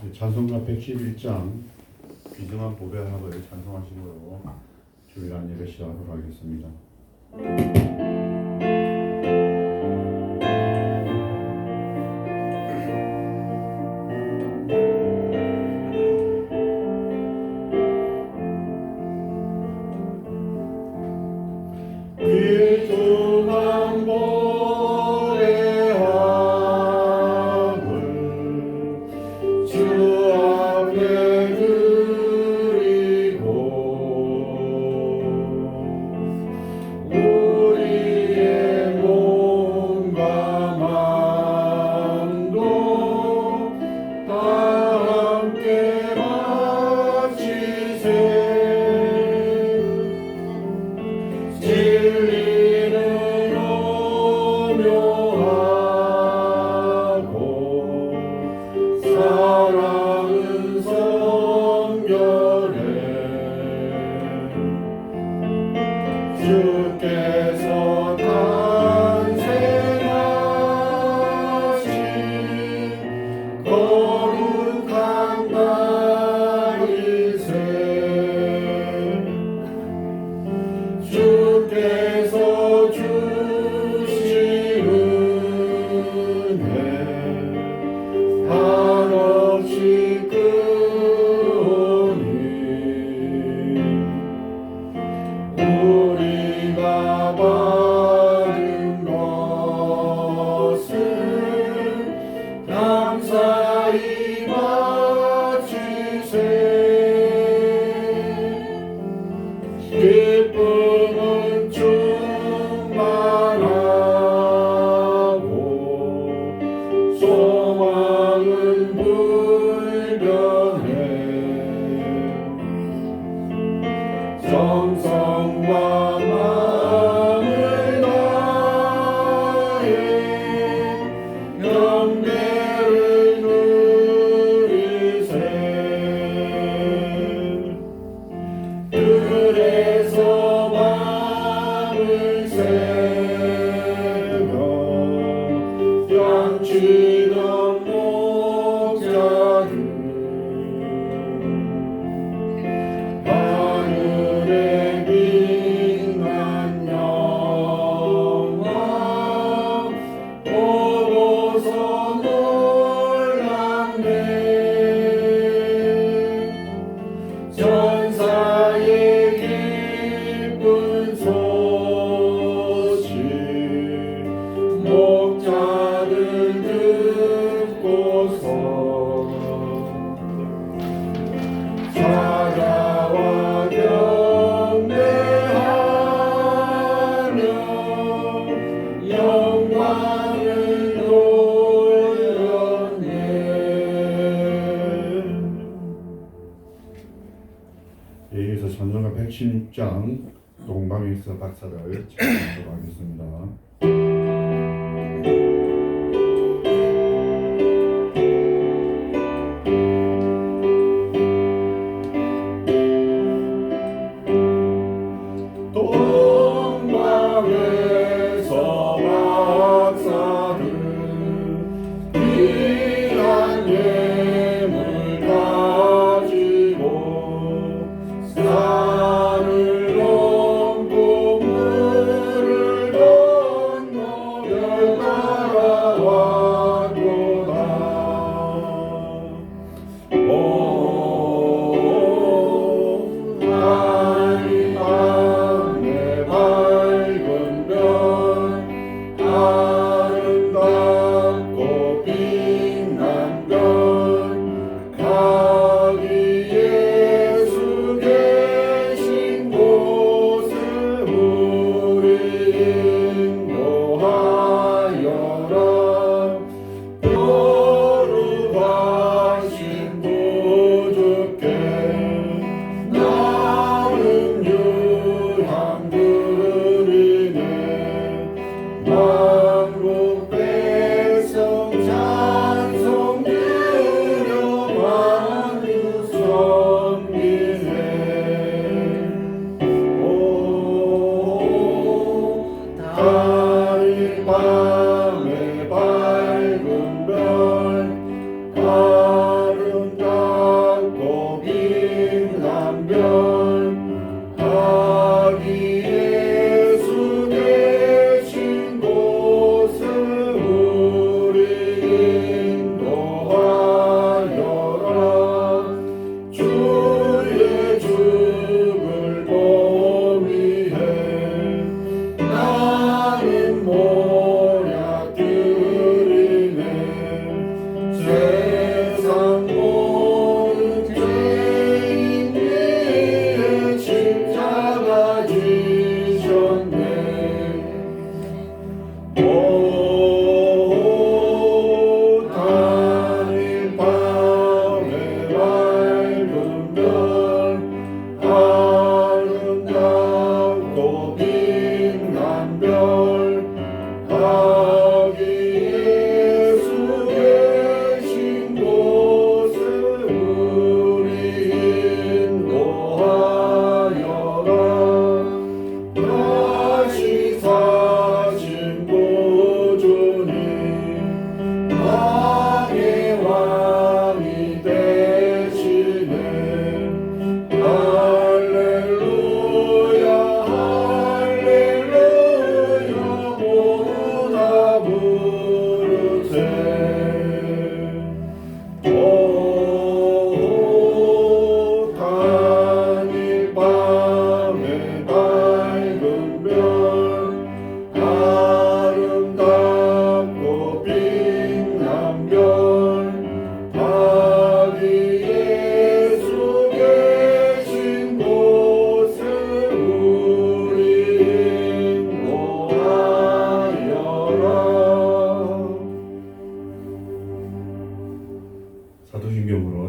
찬송가 111장 귀중한 보배합을 찬송하시고요. 주일날 예배 시작하도록 하겠습니다. 귀중한 보배함을 주 앞에 드리고 우리의 몸과 마음도 다 함께 바치세. 진리는 오묘하고 사랑은 성결해. 주께서 탄생하신 거룩한 날일세. 주께서 주신 은혜 한없이 크오니 우리가 받은 것은 감사히 바치세. 기쁨은 충만하고 소망은 불변해. 정성과 마음을 다해 영계를 누리세. 그래서 마음을 새겨 양치던 목자들 하늘에 빛난 영광 보고서 놀랐네. 전사의 기쁜 소식 목자들 듣고서 찾아와 경배하며 영광을 돌렸네. 여기서 찬송가 116장 동방에서 박사를 찬송하도록 하겠습니다. 동방에서 박사들 귀한 예물 가지고 산을 넘고 물을 건너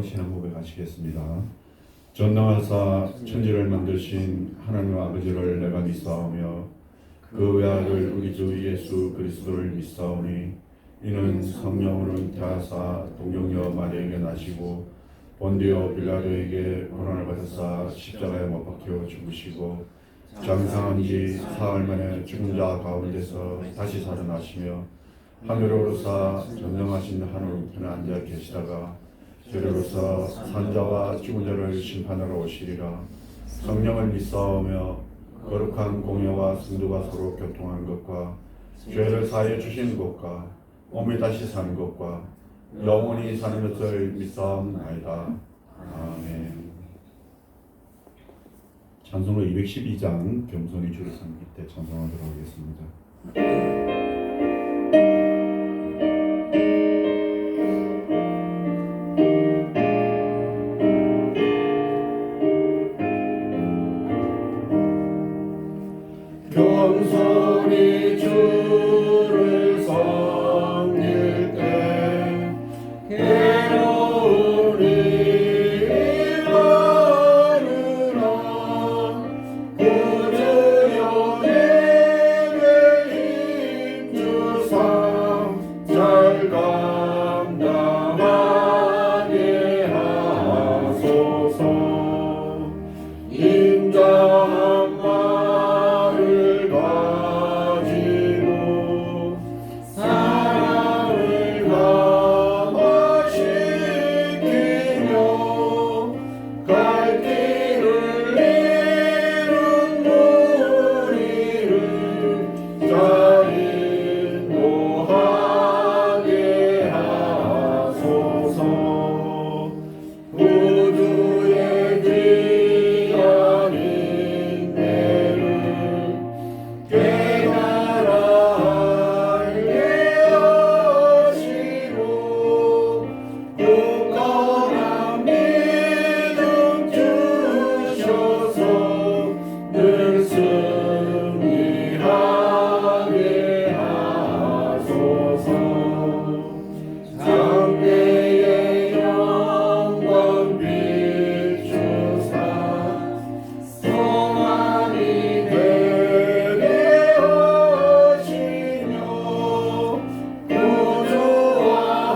신앙 고백하시겠습니다. 전능하사 천지를 만드신 하나님 아버지를 내가 믿사오며 그 외아들 우리 주 예수 그리스도를 믿사오니 이는 성령으로 잉태하사 동정녀 마리아에게 나시고 본디오 빌라도에게 고난을 받으사 십자가에 못 박혀 죽으시고 장사한 지 사흘 만에 죽은 자 가운데서 다시 살아나시며 하늘로 오르사 전능하신 하늘 우편에 앉아 계시다가 저리로서 산자와 죽은 자를 심판하러 오시리라. 성령을 믿사오며 거룩한 공예와 성도가 서로 교통하는 것과 죄를 사하여 주시는 것과 몸이 다시 사는 것과 영원히 사는 것을 믿사옵나이다. 아멘. 찬송가 212장 겸손히 주를 섬길 때 찬송하도록 하겠습니다. 겸손히 주를 섬길 때 괴로운 일 많으나 구주여 내게 힘주사 잘 감당하게 하소서. 인자한 말을 가지고 사랑을 감화시키며 갈 길을 잃은 무리를 잘 인도하게 하소서. 구주의 귀한 인내를 깨달아 알게 하시고 굳건한 믿음 주셔서 늘 승리하게 하소서. 장래의 영광 비추사 소망이 되게 하시며 구주와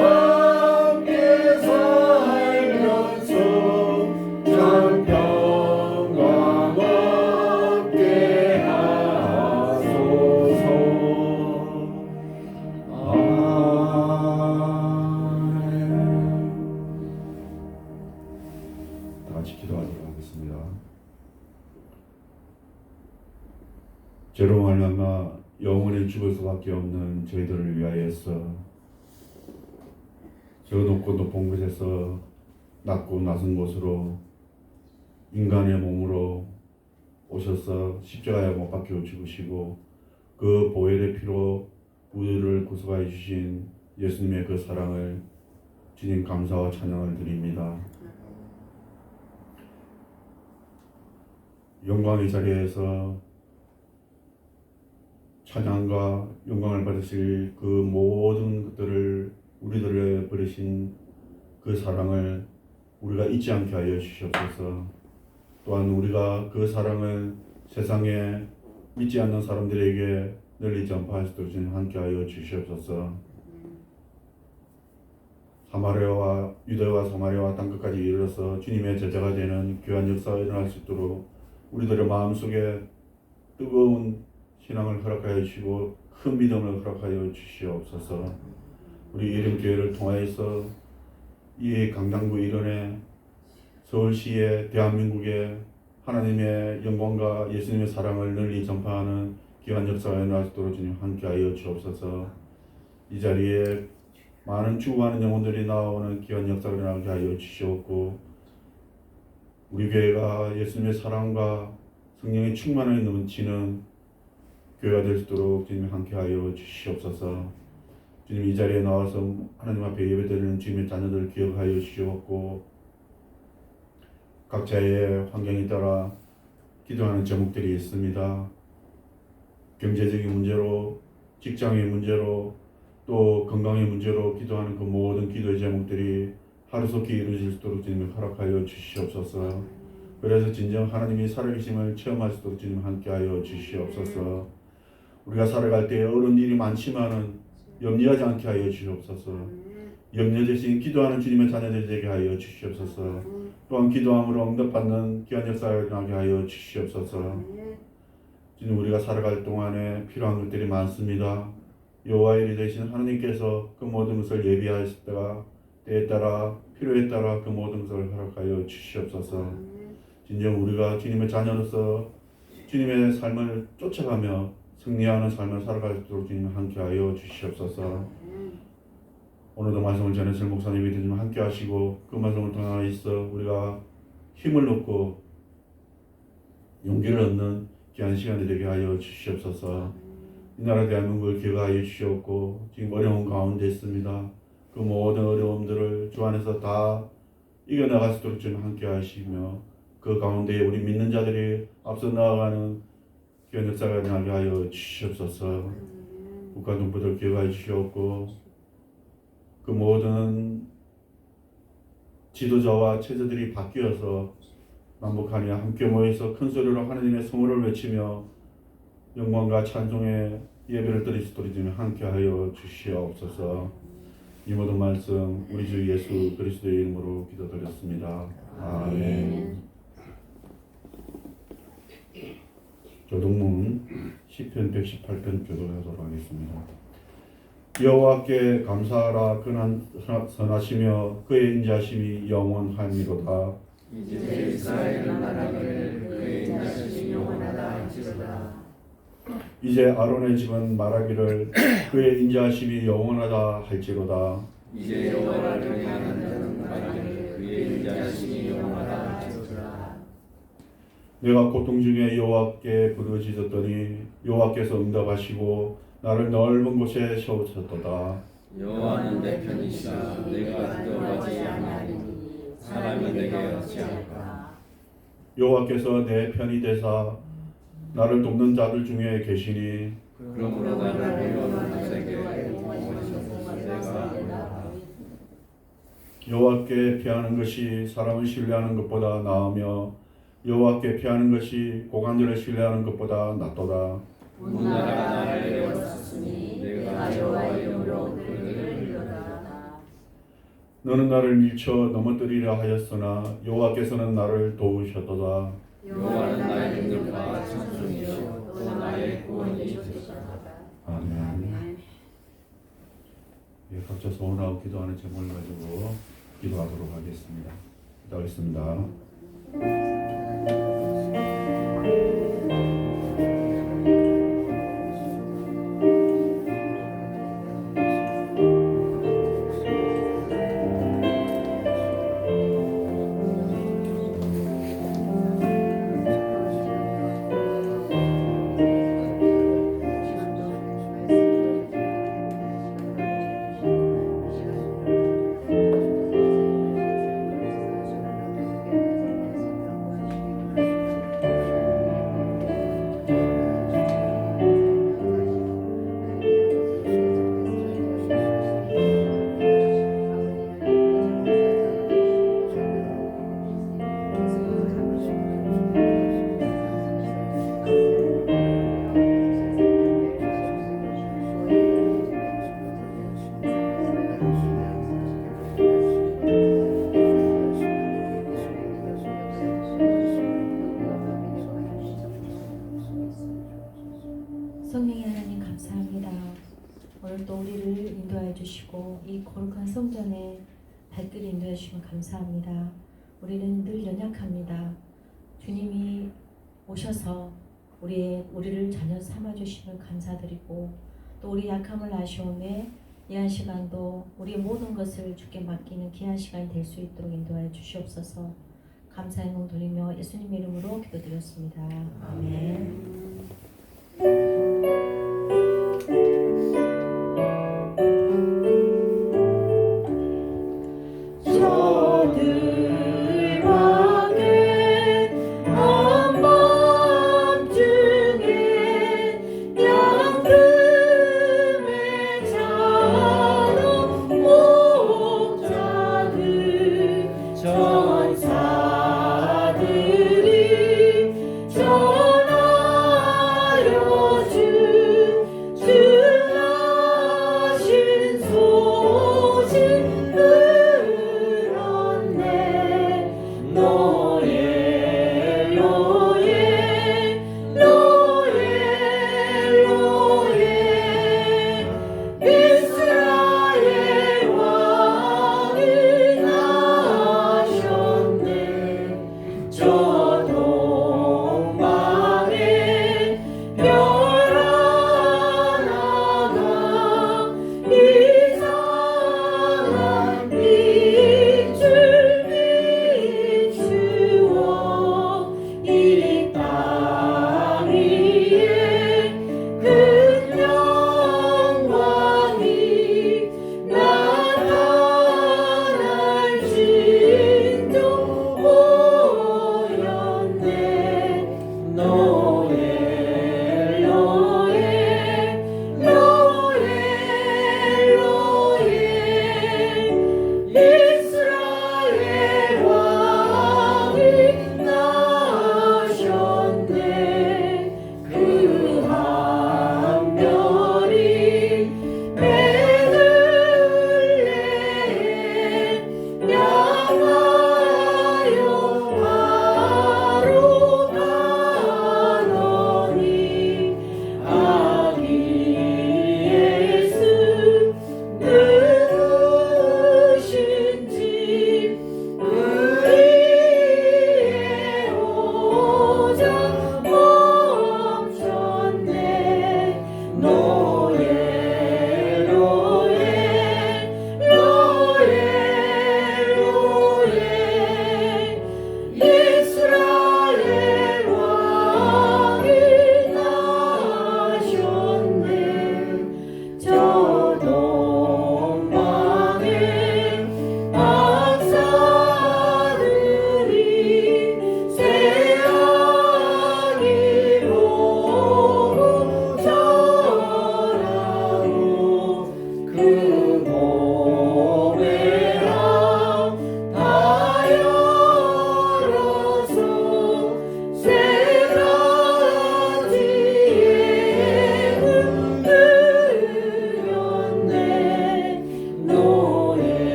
함께 살면서 참 평강 얻게 하소서. 다 같이 기도하도록 하겠습니다. 죄로 말미암아 영원히 죽을 수밖에 없는 저희들을 위하여서 저 높고 높은 곳에서 낮고 낮은 곳으로 인간의 몸으로 오셔서 십자가에 못 박혀 죽으시고 그 보혈의 피로 우리를 구속하여 주신 예수님의 그 사랑을 주님 감사와 찬양을 드립니다. 영광의 자리에서 찬양과 영광을 받으실 그 모든 것들을 우리들을 버리신 그 사랑을 우리가 잊지 않게 하여 주시옵소서. 또한 우리가 그 사랑을 세상에 믿지 않는 사람들에게 널리 전파할 수 있도록 함께 하여 주시옵소서. 사마리아와 유대와 사마리아와 땅끝까지 이르러서 주님의 제자가 되는 귀한 역사가 일어날 수 있도록 우리들의 마음속에 뜨거운 신앙을 허락하여 주시고 큰 믿음을 허락하여 주시옵소서. 우리 이름교회를 통하여서 이 강남구 일원에 서울시에 대한민국에 하나님의 영광과 예수님의 사랑을 널리 전파하는 귀한 역사가 일어날 수 있도록 주님 함께하여 주옵소서. 이 자리에 많은 죽어가는 영혼들이 나오는 귀한 역사가 일어나게 하여 주시옵고 우리 교회가 예수님의 사랑과 성령의 충만함이 넘치는 교회가 될 수 있도록 주님 함께하여 주시옵소서. 주님 이 자리에 나와서 하나님 앞에 예배드리는 주님의 자녀들을 기억하여 주시옵고 각자의 환경에 따라 기도하는 제목들이 있습니다. 경제적인 문제로, 직장의 문제로, 또 건강의 문제로 기도하는 그 모든 기도의 제목들이 하루속히 이루어질 수 있도록 주님 허락하여 주시옵소서. 그래서 진정 하나님이 살아계심을 체험할 수 있도록 주님 함께하여 주시옵소서. 우리가 살아갈 때 어려운 일이 많지만은 염려하지 않게 하여 주시옵소서. 염려 대신 기도하는 주님의 자녀들 되게 하여 주시옵소서. 또한 기도함으로 응답받는 귀한 역사를 일어나게 하여 주시옵소서. 주님, 우리가 살아갈 동안에 필요한 것들이 많습니다. 여호와의 일이 되신 하나님께서 그 모든 것을 예비하실 때가 때에 따라 필요에 따라 그 모든 것을 허락하여 주시옵소서. 진정 우리가 주님의 자녀로서 주님의 삶을 쫓아가며 승리하는 삶을 살아갈 수 있도록 주님 함께하여 주시옵소서. 오늘도 말씀을 전해줄 목사님이 주님 함께하시고 그 말씀을 통하여 있어 우리가 힘을 얻고 용기를 얻는 귀한 시간이 되게 하여 주시옵소서. 이 나라 대한민국을 기억하여 주시옵고 지금 어려운 가운데 있습니다. 그 모든 어려움들을 주 안에서 다 이겨나갈 수 있도록 주님 함께 하시며 그 가운데 우리 믿는 자들이 앞서 나아가는 귀한 역사가 나게 하여 주시옵소서. 국가 정부들 기억하여 주시옵고 그 모든 지도자와 체제들이 바뀌어서 남북한이 함께 모여서 큰 소리로 하나님의 성호를 외치며 영광과 찬송의 예배를 드릴 수 있도록 주님 함께하여 주시옵소서. 이 모든 말씀 우리 주 예수 그리스도의 이름으로 기도드렸습니다. 아멘. 교독문 시편 118편 교독하도록 하겠습니다. 여호와께 감사하라. 그는 선하시며 그의 인자심이 영원하니로다. 이제 이스라엘 말하기를 그의 인자심이 영원하다 할지로다. 이제 아론의 집은 말하기를 그의 인자심이 영원하다 할지로다. 이제 여호와를 경외하는 자는 말하기를 그의 인자심이 영원하다 할지로다. 내가 고통 중에 여호와께 부르짖었더니 여호와께서 응답하시고 나를 넓은 곳에 세우셨도다. 여호와는 내 편이시라. 내가 두려워하지 아니하리니 사람이 내게 어찌할까. 여호와께서 내 편이 되사 나를 돕는 자들 중에 계시니 그러므로 나를 위로하는 자에게 도와주셔서 내가 안다. 여호와께 피하는 것이 사람을 신뢰하는 것보다 나으며 여호와께 피하는 것이 고관절을 신뢰하는 것보다 낫도다. 온 나라가 나를 외웠으니 내가 여호와의 이름으로 그들을 이루리로다. 너는 나를 밀쳐 넘어뜨리려 하였으나 여호와께서는 나를 도우셨도다. 여호와는 나의 능력과 찬송이시오 또 나의 구원이시로다. 아멘. 예, 각자 소원하고 기도하는 제목을 가지고 기도하도록 하겠습니다. 기도하겠습니다. 성령의 하나님 감사합니다. 오늘 또 우리를 인도하여 주시고 이 거룩한 성전에 발길을 인도해 주시면 감사합니다. 우리는 늘 연약합니다. 주님이 오셔서 우리를 자녀 삼아 주시면 감사드리고 또 우리 약함을 아시오매 이 한 시간도 우리의 모든 것을 주께 맡기는 귀한 시간이 될 수 있도록 인도하여 주시옵소서. 감사의 명 돌리며 예수님 이름으로 기도드렸습니다. 아멘. 목자들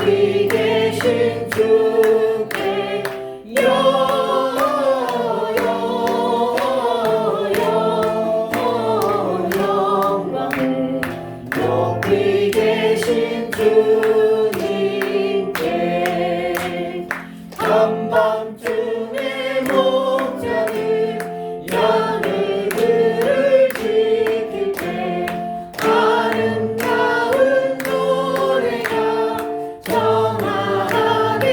높이 계신 주께 영광을 높이 계신 주님께 한밤중에 목자들 양을 지킬 때 아름다운 노래가 정하게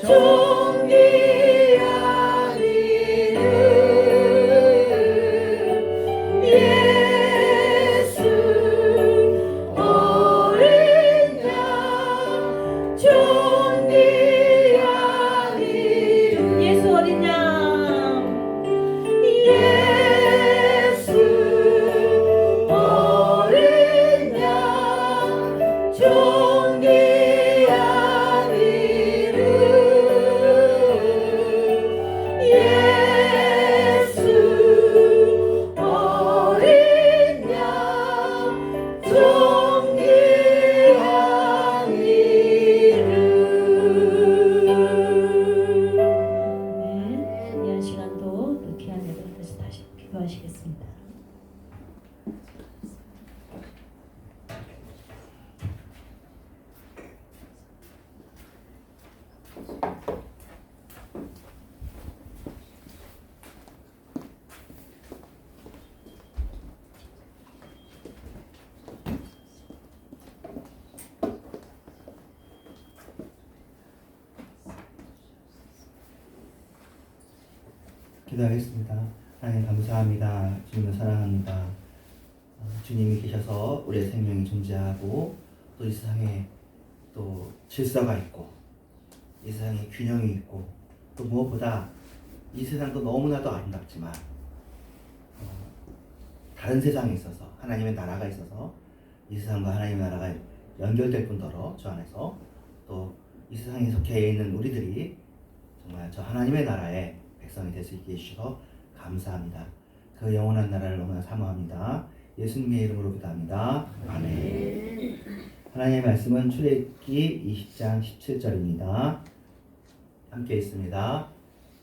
존귀한 이름 예수 어린 양 존귀한 이름 예수 어린 양 예수 어린 양 존귀한 이름 예수 어린 양 존귀한 이름. 네, 이 시간도 또 귀한 여러분께서 다시 기도하시겠습니다. 기도하겠습니다. 하나님 감사합니다. 주님을 사랑합니다. 주님이 계셔서 우리의 생명이 존재하고 또 이 세상에 또 질서가 있고 이 세상에 균형이 있고 또 무엇보다 이 세상도 너무나도 아름답지만 다른 세상에 있어서 하나님의 나라가 있어서 이 세상과 하나님의 나라가 연결될 뿐더러 저 안에서 또 이 세상에 속해 있는 우리들이 정말 저 하나님의 나라의 백성이 될 수 있게 해주셔서 감사합니다. 그 영원한 나라를 너무나 사모합니다. 예수님의 이름으로 기도합니다. 아멘. 하나님의 말씀은 출애굽기 20장 17절입니다. 함께 있습니다.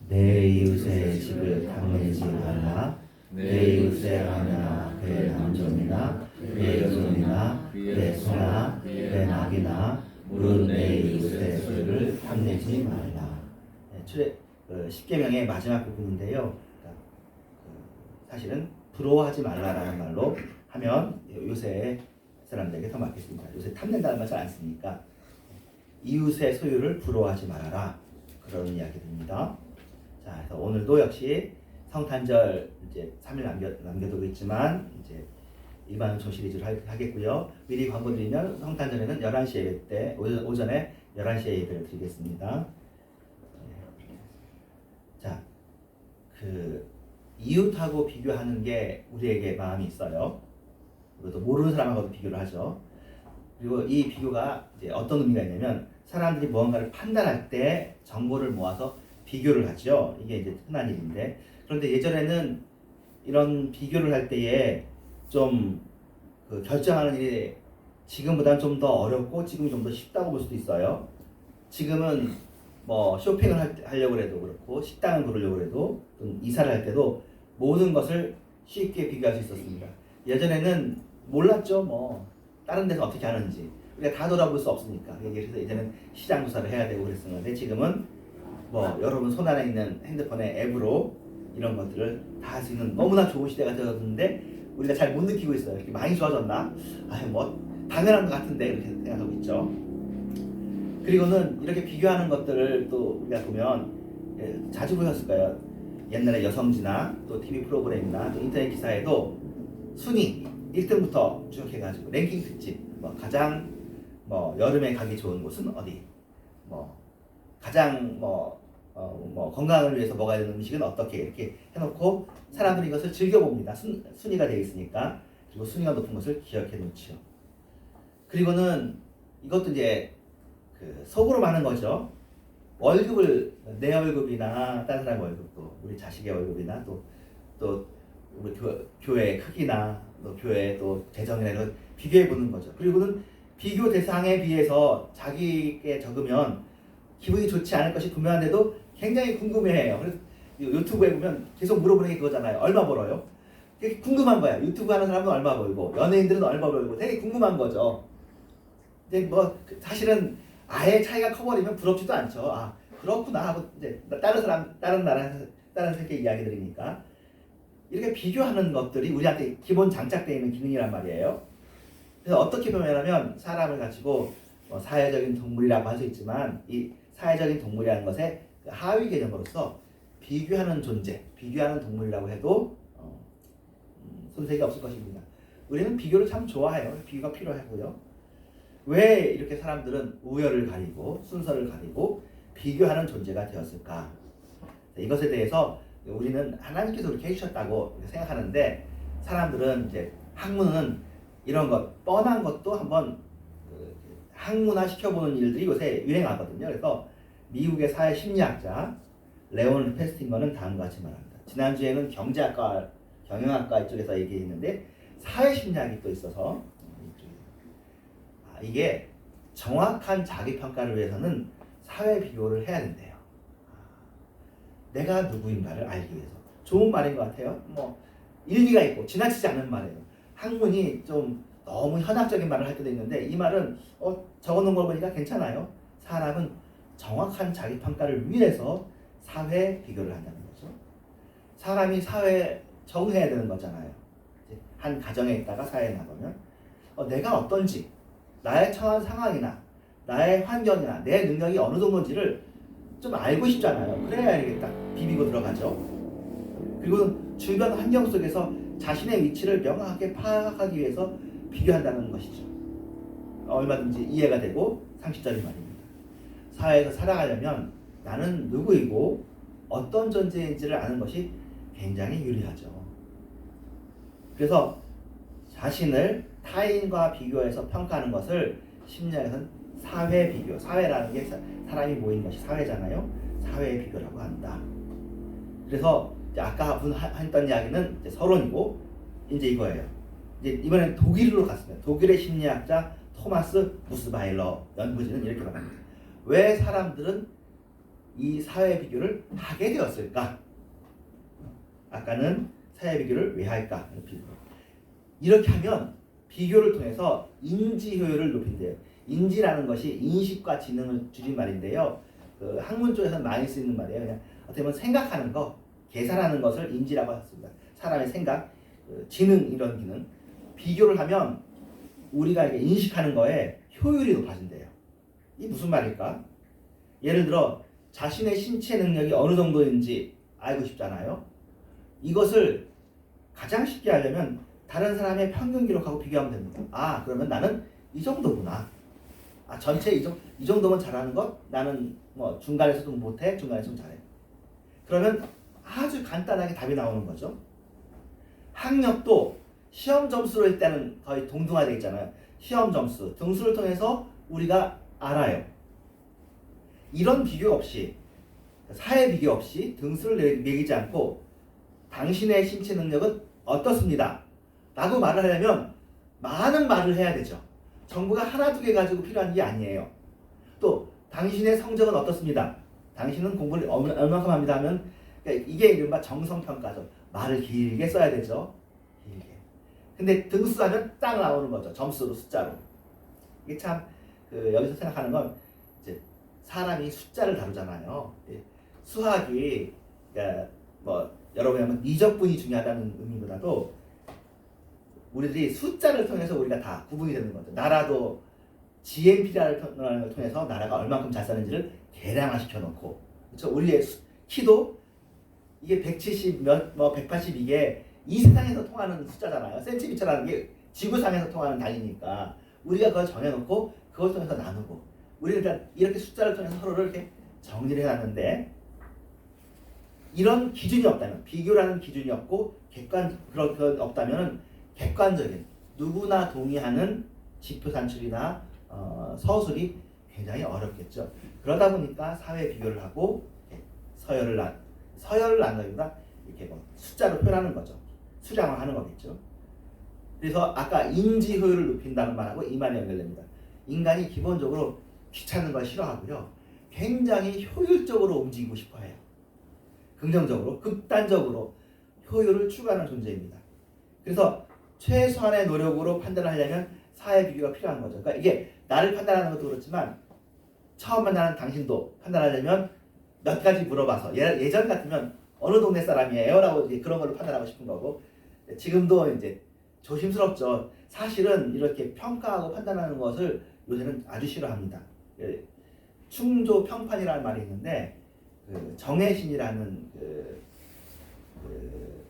내 이웃의 집을 탐내지 말라. 내 이웃의 아내나 그의 남종이나 그의 여종이나 그의 소나 그의 낙이나 무릇 내 이웃의 소유를 탐내지 말라. 십계명의 마지막 부분인데요. 사실은 부러워하지 말라라는 말로 하면 요새 사람들에게 더 맞겠습니다. 요새 탐낸다는 말 잘 안 쓰니까 이웃의 소유를 부러워하지 말아라 그런 이야기입니다. 자, 그래서 오늘도 역시 성탄절 이제 3일 남겨두고 있지만 이제 일반 조 시리즈를 하겠고요. 미리 광고드리면 성탄절에는 11시 예배 때 오전에 11시에 예배를 드리겠습니다. 자, 그 이웃하고 비교하는 게 우리에게 마음이 있어요. 그리고 또 모르는 사람하고도 비교를 하죠. 그리고 이 비교가 이제 어떤 의미가 있냐면 사람들이 무언가를 판단할 때 정보를 모아서 비교를 하죠. 이게 이제 흔한 일인데 그런데 예전에는 이런 비교를 할 때에 좀 그 결정하는 일이 지금보다는 좀 더 어렵고 지금이 좀 더 쉽다고 볼 수도 있어요. 지금은 뭐 쇼핑을 하려고 해도 그렇고 식당을 고르려고 해도 이사를 할 때도 모든 것을 쉽게 비교할 수 있었습니다. 예전에는 몰랐죠. 뭐 다른 데서 어떻게 하는지 우리가 다 돌아볼 수 없으니까. 그래서 예전에는 시장 조사를 해야 되고 그랬었는데 지금은 뭐 여러분 손 안에 있는 핸드폰의 앱으로 이런 것들을 다 할 수 있는 너무나 좋은 시대가 되었는데 우리가 잘 못 느끼고 있어요. 이렇게 많이 좋아졌나? 뭐 당연한 것 같은데 이렇게 생각하고 있죠. 그리고는 이렇게 비교하는 것들을 또 우리가 보면 자주 보셨을 거예요. 옛날에 여성지나 또 TV 프로그램이나 또 인터넷 기사에도 순위 1등부터 쭉 해가지고 랭킹 특집 뭐 가장 뭐 여름에 가기 좋은 곳은 어디 뭐 가장 건강을 위해서 먹어야 되는 음식은 어떻게 이렇게 해놓고 사람들이 이것을 즐겨봅니다. 순위가 되어 있으니까. 그리고 순위가 높은 것을 기억해 놓지요. 그리고는 이것도 이제 그 속으로 많은 거죠. 월급을 내 월급이나 다른 사람 월급도 우리 자식의 월급이나 또 우리 교회 크기나 또 교회 또 재정이나 이런 비교해 보는 거죠. 그리고는 비교 대상에 비해서 자기에게 적으면 기분이 좋지 않을 것이 분명한데도 굉장히 궁금해해요. 그래서 유튜브에 보면 계속 물어보는 게 그거잖아요. 얼마 벌어요? 되게 궁금한 거야. 유튜브 하는 사람은 얼마 벌고 연예인들은 얼마 벌고 되게 궁금한 거죠. 근데 뭐 사실은 아예 차이가 커버리면 부럽지도 않죠. 아 그렇구나 하고 이제 다른 나라 다른 세계 이야기들이니까 이렇게 비교하는 것들이 우리한테 기본 장착되어 있는 기능이란 말이에요. 그래서 어떻게 표현하면 사람을 가지고 사회적인 동물이라고 할 수 있지만 이 사회적인 동물이라는 것의 그 하위 개념으로서 비교하는 존재, 비교하는 동물이라고 해도 손색이 없을 것입니다. 우리는 비교를 참 좋아해요. 비교가 필요하고요. 왜 이렇게 사람들은 우열을 가리고 순서를 가리고 비교하는 존재가 되었을까? 이것에 대해서 우리는 하나님께서 그렇게 해주셨다고 생각하는데, 사람들은 이제 학문은 이런 것 뻔한 것도 한번 학문화 시켜보는 일들이 요새 유행하거든요. 그래서 미국의 사회 심리학자 레온 페스팅거는 다음과 같이 말합니다. 지난주에는 경제학과, 경영학과 이쪽에서 얘기했는데 사회 심리학이 또 있어서 이게 정확한 자기 평가를 위해서는 사회 비교를 해야 된대요. 내가 누구인가를 알기 위해서. 좋은 말인 것 같아요. 뭐 일리가 있고 지나치지 않는 말이에요. 학문이 좀 너무 현학적인 말을 할 때도 있는데 이 말은 적어놓은 걸 보니까 괜찮아요. 사람은 정확한 자기 평가를 위해서 사회 비교를 한다는 거죠. 사람이 사회에 적응해야 되는 거잖아요. 한 가정에 있다가 사회에 나가면 내가 어떤지, 나의 처한 상황이나 나의 환경이나 내 능력이 어느 정도인지를 좀 알고 싶잖아요. 그래야 이게 딱 비비고 들어가죠. 그리고 주변 환경 속에서 자신의 위치를 명확하게 파악하기 위해서 비교한다는 것이죠. 얼마든지 이해가 되고 상식적인 말입니다. 사회에서 살아가려면 나는 누구이고 어떤 존재인지를 아는 것이 굉장히 유리하죠. 그래서 자신을 타인과 비교해서 평가하는 것을 심리학에서는 사회 비교, 사회라는 게 사람이 모인 것이 사회잖아요. 사회 비교라고 한다. 그래서 이제 아까 했던 이야기는 이제 서론이고 이제 이거예요. 이제 이번엔 독일로 갔습니다. 독일의 심리학자 토마스 무스바일러 연구진은 이렇게 말합니다. 왜 사람들은 이 사회 비교를 하게 되었을까? 아까는 사회 비교를 왜 할까? 이렇게 하면 비교를 통해서 인지 효율을 높인대요. 인지라는 것이 인식과 지능을 줄인 말인데요. 그 학문 쪽에서는 많이 쓰이는 말이에요. 그냥 어떻게 보면 생각하는 거, 계산하는 것을 인지라고 했습니다. 사람의 생각, 지능 이런 기능. 비교를 하면 우리가 이렇게 인식하는 거에 효율이 높아진대요. 이게 무슨 말일까? 예를 들어 자신의 신체 능력이 어느 정도인지 알고 싶잖아요. 이것을 가장 쉽게 하려면 다른 사람의 평균 기록하고 비교하면 됩니다. 그러면 나는 이 정도구나. 전체 이 정도면 잘하는 것? 나는 뭐 중간에서도 못해, 중간에서도 잘해. 그러면 아주 간단하게 답이 나오는 거죠. 학력도 시험 점수로 일단은 거의 동등화되어 있잖아요. 시험 점수, 등수를 통해서 우리가 알아요. 이런 비교 없이, 사회 비교 없이 등수를 매기지 않고 당신의 신체 능력은 어떻습니다 라고 말을 하려면 많은 말을 해야 되죠. 정보가 하나 두 개 가지고 필요한 게 아니에요. 또 당신의 성적은 어떻습니다. 당신은 공부를 얼마큼 합니다 하면 이게 이른바 정성평가죠. 말을 길게 써야 되죠. 길게. 근데 등수하면 딱 나오는 거죠. 점수로, 숫자로. 이게 참 여기서 생각하는 건 이제 사람이 숫자를 다루잖아요. 수학이 뭐 여러분이 하면 미적분이 중요하다는 의미보다도 우리들이 숫자를 통해서 우리가 다 구분이 되는 거죠. 나라도 GNP라는 걸 통해서 나라가 얼만큼 잘 사는지를 계량화 시켜놓고, 그렇죠? 우리의 키도 이게 170 180 이게 이 세상에서 통하는 숫자잖아요. 센티미터라는 게 지구상에서 통하는 단위니까 우리가 그걸 정해놓고 그걸 통해서 나누고, 우리는 일단 이렇게 숫자를 통해서 서로를 이렇게 정리를 해놨는데, 이런 기준이 없다면, 비교라는 기준이 없고 그런 없다면 객관적인 누구나 동의하는 지표 산출이나 서술이 굉장히 어렵겠죠. 그러다 보니까 사회 비교를 하고 서열을 나누기보다 이렇게 뭐 숫자로 표현하는 거죠. 수량화하는 거겠죠. 그래서 아까 인지 효율을 높인다는 말하고 이 말이 연결됩니다. 인간이 기본적으로 귀찮은 걸 싫어하고요. 굉장히 효율적으로 움직이고 싶어해요. 긍정적으로, 극단적으로 효율을 추구하는 존재입니다. 그래서 최소한의 노력으로 판단을 하려면 사회 비교가 필요한 거죠. 그러니까 이게 나를 판단하는 것도 그렇지만 처음 만나는 당신도 판단하려면 몇 가지 물어봐서, 예전 같으면 어느 동네 사람이에요? 라고 이제 그런 걸로 판단하고 싶은 거고, 지금도 이제 조심스럽죠. 사실은 이렇게 평가하고 판단하는 것을 요새는 아주 싫어합니다. 충조평판이라는 말이 있는데 그 정혜신이라는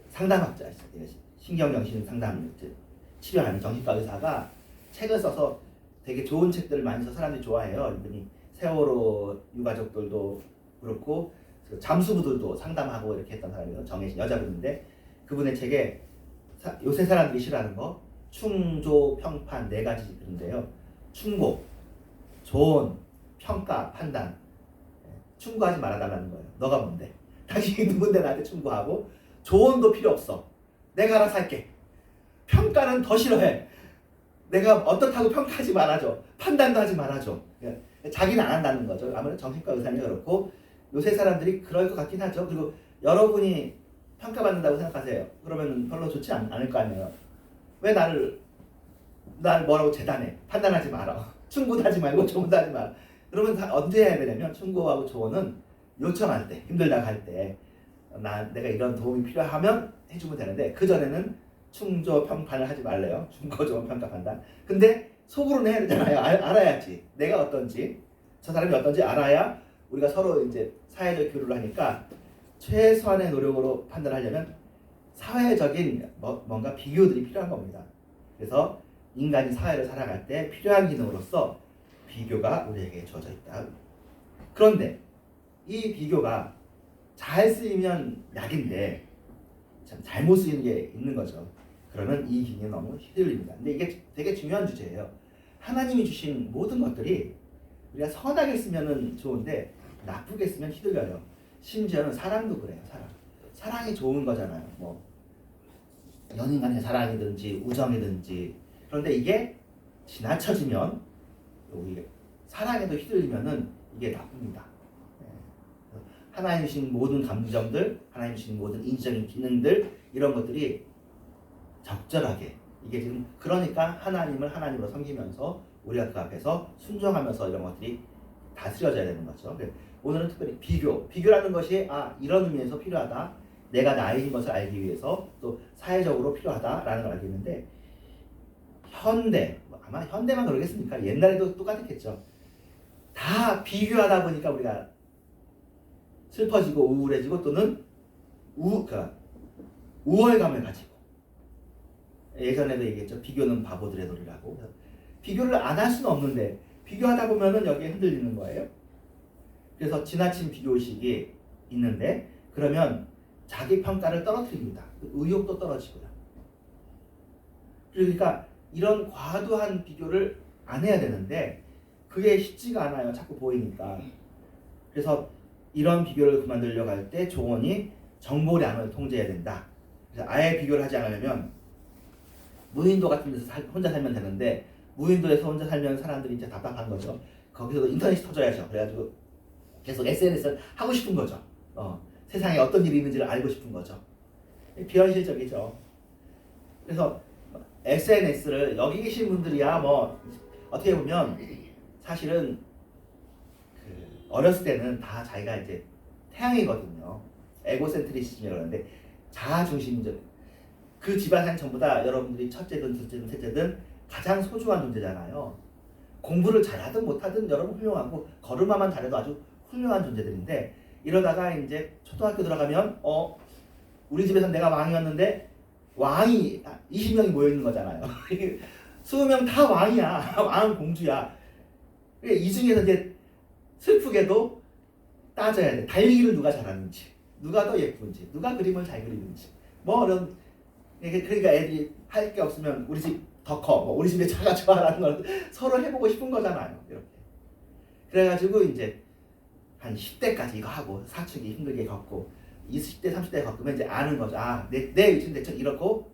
상담학자, 신경정신 상담 치료하는 정신과 의사가 책을 써서 되게 좋은 책들을 많이 써서 사람들이 좋아해요. 이분이 세월호 유가족들도 그렇고 잠수부들도 상담하고 이렇게 했던 사람이에요. 정혜신 여자분인데 그분의 책에 요새 사람들이 싫어하는 거 충조, 평판 네 가지 그런데요. 충고, 조언, 평가, 판단. 충고하지 말아달라는 거예요. 너가 뭔데? 당신이 누군데 나한테 충고하고 조언도 필요 없어. 내가 알아서 할게. 평가는 더 싫어해. 내가 어떻다고 평가하지 말아줘. 판단도 하지 말아줘. 자기는 안 한다는 거죠. 아무래도 정신과 의사는 그렇고 요새 사람들이 그럴 것 같긴 하죠. 그리고 여러분이 평가받는다고 생각하세요. 그러면 별로 좋지 않을 거 아니에요. 왜 날 뭐라고 재단해? 판단하지 마라. 충고도 하지 말고 조언도 하지 마라. 그러면 언제 해야 되냐면 충고하고 조언은 요청할 때, 힘들다고 할 때 내가 이런 도움이 필요하면 해주면 되는데 그 전에는 충조 평판을 하지 말래요. 충고 조언 평가 판단. 근데 속으로는 해야 되잖아요. 알아야지. 내가 어떤지 저 사람이 어떤지 알아야 우리가 서로 이제 사회적 교류를 하니까 최소한의 노력으로 판단하려면 사회적인 뭔가 비교들이 필요한 겁니다. 그래서 인간이 사회를 살아갈 때 필요한 기능으로서 비교가 우리에게 주어져 있다. 그런데 이 비교가 잘 쓰이면 약인데 참 잘못 쓰이는 게 있는 거죠. 그러면 이 기능이 너무 휘둘립니다. 근데 이게 되게 중요한 주제예요. 하나님이 주신 모든 것들이 우리가 선하게 쓰면 좋은데 나쁘게 쓰면 휘둘려요. 심지어는 사랑도 그래요. 사랑이 좋은 거잖아요. 뭐 연인 간의 사랑이든지 우정이든지. 그런데 이게 지나쳐지면 우리 사랑에도 휘둘리면은 이게 나쁩니다. 하나님 주신 모든 감정들, 하나님 주신 모든 인적인 기능들 이런 것들이 적절하게 이게 지금 그러니까 하나님을 하나님으로 섬기면서 우리가 그 앞에서 순종하면서 이런 것들이 다스려져야 되는 거죠. 오늘은 특별히 비교라는 것이 이런 의미에서 필요하다. 내가 나인 것을 알기 위해서 또 사회적으로 필요하다라는 걸 알겠는데 아마 현대만 그러겠습니까? 옛날에도 똑같았겠죠. 다 비교하다 보니까 우리가 슬퍼지고 우울해지고 또는 우월감을 가지고 예전에도 얘기했죠. 비교는 바보들의 놀이라고. 비교를 안 할 수는 없는데 비교하다 보면은 여기에 흔들리는 거예요. 그래서 지나친 비교의식이 있는데 그러면 자기 평가를 떨어뜨립니다. 의욕도 떨어지고요. 그러니까 이런 과도한 비교를 안 해야 되는데 그게 쉽지가 않아요. 자꾸 보이니까. 그래서 이런 비교를 그만두려고 할 때 조언이 정보량을 통제해야 된다. 그래서 아예 비교를 하지 않으려면 무인도 같은 데서 혼자 살면 되는데 무인도에서 혼자 살면 사람들이 이제 답답한 거죠. 거기서도 인터넷이 터져야죠. 그래가지고 계속 SNS를 하고 싶은 거죠. 세상에 어떤 일이 있는지를 알고 싶은 거죠. 비현실적이죠. 그래서 SNS를 여기 계신 분들이야 뭐 어떻게 보면 사실은 어렸을 때는 다 자기가 이제 태양이거든요. 에고센트리시즘이라고 하는데 자아중심적. 그 집안은 전부 다 여러분들이 첫째든 둘째든 셋째든 가장 소중한 존재잖아요. 공부를 잘하든 못하든 여러분 훌륭하고 걸음마만 잘해도 아주 훌륭한 존재들인데 이러다가 이제 초등학교 들어가면 우리 집에서는 내가 왕이었는데 왕이 20명이 모여있는 거잖아요. 20명 다 왕이야. 왕은 공주야. 이 중에서 이제 슬프게도 따져야 돼. 달리기를 누가 잘하는지, 누가 더 예쁜지, 누가 그림을 잘 그리는지. 뭐 이런 그러니까 애들이 할 게 없으면 우리 집 더 커. 뭐 우리 집에 차가 좋아라는 걸 서로 해보고 싶은 거잖아요. 이렇게. 그래가지고 이제 한 10대까지 이거 하고 사춘기 힘들게 겪고 20대, 30대 겪으면 이제 아는 거죠. 내 위치는 대충 이렇고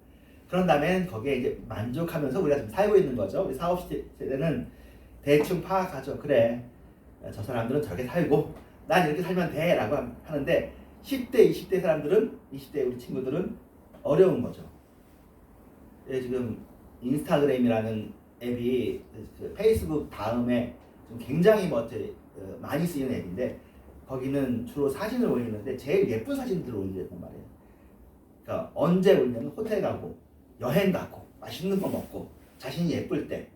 그런 다음엔 거기에 이제 만족하면서 우리가 지금 살고 있는 거죠. 우리 40, 50대는 대충 파악하죠. 그래. 저 사람들은 저렇게 살고 난 이렇게 살면 돼 라고 하는데 10대, 20대 사람들은 20대 우리 친구들은 어려운 거죠. 지금 인스타그램이라는 앱이 그 페이스북 다음에 좀 굉장히 많이 쓰이는 앱인데 거기는 주로 사진을 올리는데 제일 예쁜 사진들을 올리는 말이에요. 그러니까 언제 올리냐면 호텔 가고 여행 가고 맛있는 거 먹고 자신이 예쁠 때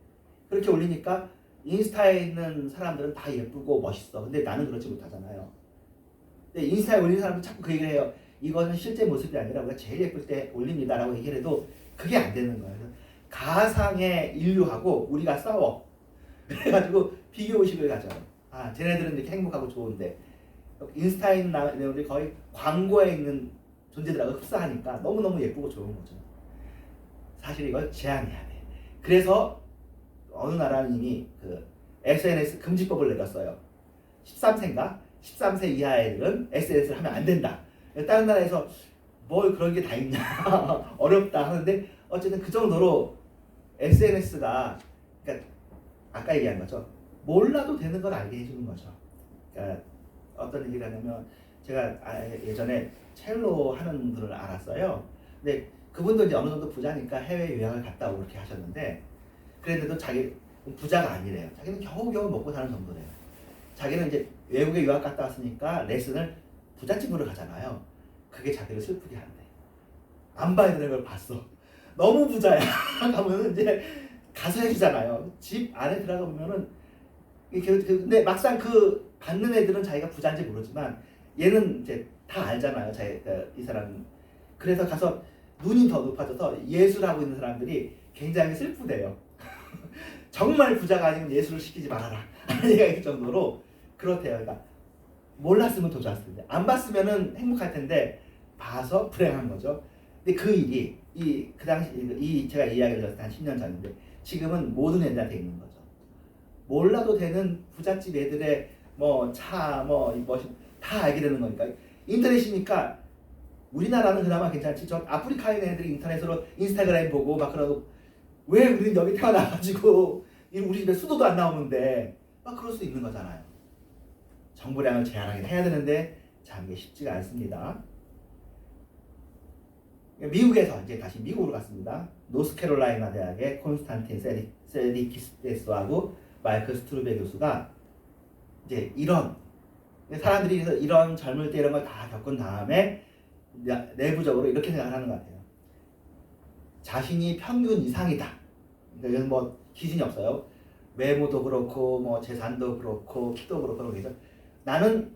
그렇게 올리니까 인스타에 있는 사람들은 다 예쁘고 멋있어. 근데 나는 그렇지 못하잖아요. 근데 인스타에 올리는 사람은 자꾸 그 얘기를 해요. 이거는 실제 모습이 아니라 우리가 제일 예쁠 때 올립니다라고 얘기를 해도 그게 안 되는 거예요. 가상의 인류하고 우리가 싸워. 그래가지고 비교의식을 가져요. 아, 쟤네들은 이렇게 행복하고 좋은데 인스타에 있는 내용들이 거의 광고에 있는 존재들하고 흡사하니까 너무너무 예쁘고 좋은 거죠. 사실 이걸 제한해야 돼. 그래서 어느 나라는 이미 그 SNS 금지법을 내렸어요. 13세인가? 13세 이하 애들은 SNS를 하면 안 된다. 다른 나라에서 뭘 그런 게 다 있냐 어렵다 하는데 어쨌든 그 정도로 SNS가 그러니까 아까 얘기한 거죠. 몰라도 되는 걸 알게 해주는 거죠. 그러니까 어떤 얘기를 하냐면 제가 예전에 첼로 하는 분을 알았어요. 근데 그분도 이제 어느 정도 부자니까 해외 유학을 갔다 오고 그렇게 하셨는데 그랬는데도 자기 부자가 아니래요. 자기는 겨우겨우 먹고 사는 정도래요. 자기는 이제 외국에 유학 갔다 왔으니까 레슨을 부잣집으로 가잖아요. 그게 자기를 슬프게 한대. 안 봐야 되는 걸 봤어. 너무 부자야. 가면은 이제 가서 해주잖아요. 집 안에 들어가 보면은 근데 막상 그 받는 애들은 자기가 부자인지 모르지만 얘는 이제 다 알잖아요. 이 사람은. 그래서 가서 눈이 더 높아져서 예술하고 있는 사람들이 굉장히 슬프대요. 정말 부자가 아니면 예술을 시키지 말아라. 얘가 있을 정도로 그렇대요. 그러니까 몰랐으면 더 좋았을 텐데 안 봤으면은 행복할 텐데 봐서 불행한 거죠. 근데 그 일이 그 당시 제가 이야기를 들었을 때 한 10년 전인데 지금은 모든 애들한테 있는 거죠. 몰라도 되는 부잣집 애들의 뭐 차 다 알게 되는 거니까 인터넷이니까 우리나라는 그나마 괜찮지. 저 아프리카에 있는 애들이 인터넷으로 인스타그램 보고 막 그러고 왜 우리는 여기 태어나가지고 우리 집에 수도도 안 나오는데 막 그럴 수 있는 거잖아요. 정보량을 제한하긴 해야 되는데 참 이게 쉽지가 않습니다. 미국에서 이제 다시 미국으로 갔습니다. 노스캐롤라이나 대학의 콘스탄틴 세디키스하고 마이클 스트루베 교수가 이제 사람들이 이런 젊을 때 이런 걸 다 겪은 다음에 내부적으로 이렇게 생각을 하는 것 같아요. 자신이 평균 이상이다. 이건 뭐 기준이 없어요. 외모도 그렇고 뭐 재산도 그렇고 키도 그렇고 그런 거죠. 나는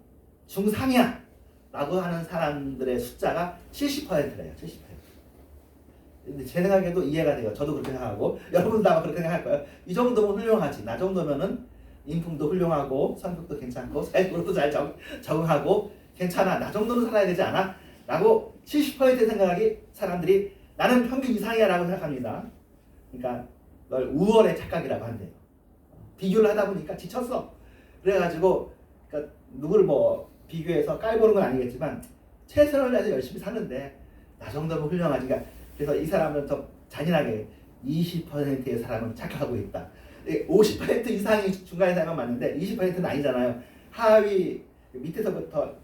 중상이야 라고 하는 사람들의 숫자가 70%래요. 70%. 근데 제 생각에도 이해가 돼요. 저도 그렇게 생각하고 여러분도 아마 그렇게 생각할 거예요. 이 정도면 훌륭하지. 나 정도면은 인품도 훌륭하고 성격도 괜찮고 사회적으로도 잘 적응하고 괜찮아. 나 정도는 살아야 되지 않아? 라고 70%의 생각이 사람들이 나는 평균 이상이야 라고 생각합니다. 그러니까 널 우월의 착각이라고 한대요. 비교를 하다 보니까 지쳤어. 그래가지고 그러니까 누구를 뭐 비교해서 깔보는 건 아니겠지만 최선을 다해서 열심히 사는데 나 정도면 훌륭하지. 그래서 이 사람은 더 잔인하게 20%의 사람은 착각하고 있다. 50% 이상이 중간에 살면 맞는데 20%는 아니잖아요. 하위 밑에서부터